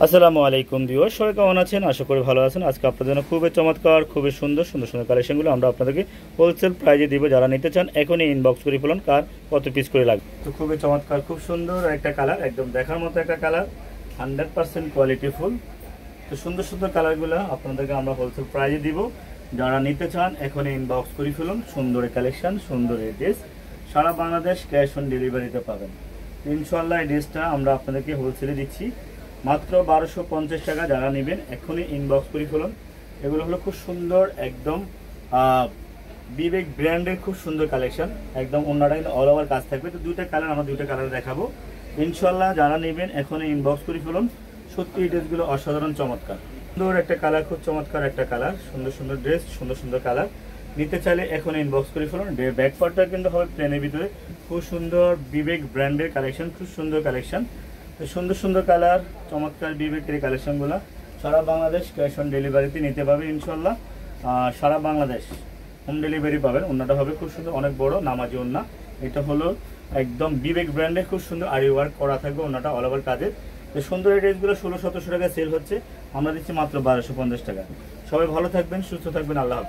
আসসালামু আলাইকুম ভিউয়ার, সবাই কেমন আছেন? আশা করি ভালো আছেন। আজকে আপনাদের জন্য খুবই চমৎকার, খুবই সুন্দর সুন্দর সুন্দর কালেকশনগুলো আমরা আপনাদেরকে হোলসেল প্রাইজে দিব। যারা নিতে চান এখনই ইনবক্স করে ফেলুন কার কত পিস করে লাগবে। তো খুবই চমৎকার, খুব সুন্দর একটা কালার, একদম দেখার মতো একটা কালার, 100% কোয়ালিটি ফুল। তো সুন্দর সুন্দর কালারগুলো আপনাদেরকে আমরা হোলসেল প্রাইজে দিব। যারা নিতে চান এখনই ইনবক্স করে ফেলুন। সুন্দর কালেকশন, সুন্দর এই ড্রেস, সারা বাংলাদেশ ক্যাশ অন ডেলিভারিতে পাবেন ইনশাআল্লাহ। এই ড্রেসটা আমরা আপনাদেরকে হোলসেলে দিচ্ছি মাত্র 1250 টাকা। যারা নেবেন এখনই ইনবক্স করে ফেলুন। এগুলো হলো খুব সুন্দর, একদম বিবেক ব্র্যান্ডের খুব সুন্দর কালেকশন, একদম অন্যটা অল ওভার কাজ থাকবে। তো দুইটা কালার, আমরা দুইটা কালার দেখাবো ইনশাআল্লাহ। যারা নেবেন এখনই ইনবক্স করে ফেলুন। সত্যি এই ড্রেসগুলো অসাধারণ চমৎকার, সুন্দর একটা কালার, খুব চমৎকার একটা কালার, সুন্দর সুন্দর ড্রেস, সুন্দর সুন্দর কালার। নিতে চাইলে এখন ইনবক্স করে ফেলুন। ব্যাক পার্টটা কিন্তু হবে প্লেনের ভিতরে, খুব সুন্দর বিবেক ব্র্যান্ডের কালেকশন, খুব সুন্দর কালেকশন, সুন্দর সুন্দর কালার, চমৎকার বিবেকের কালেকশনগুলো সারা বাংলাদেশ ক্যাশ অন ডেলিভারিতে নিতে পারবে ইনশাল্লাহ। সারা বাংলাদেশ হোম ডেলিভারি পাবেন। ওন্নাটা হবে খুব সুন্দর, অনেক বড় নামাজি ওন্না। এটা হলো একদম বিবেক ব্র্যান্ডের খুব সুন্দর আরি ওয়ার্ক করা থাকবে। ওন্নাটা অল ওভার কাজের। তো সুন্দর এই ড্রেসগুলো 1600-1700 টাকা সেল হচ্ছে, আমরা দিচ্ছি মাত্র 1250 টাকা। সবাই ভালো থাকবেন, সুস্থ থাকবেন, আল্লাহ হাফেজ।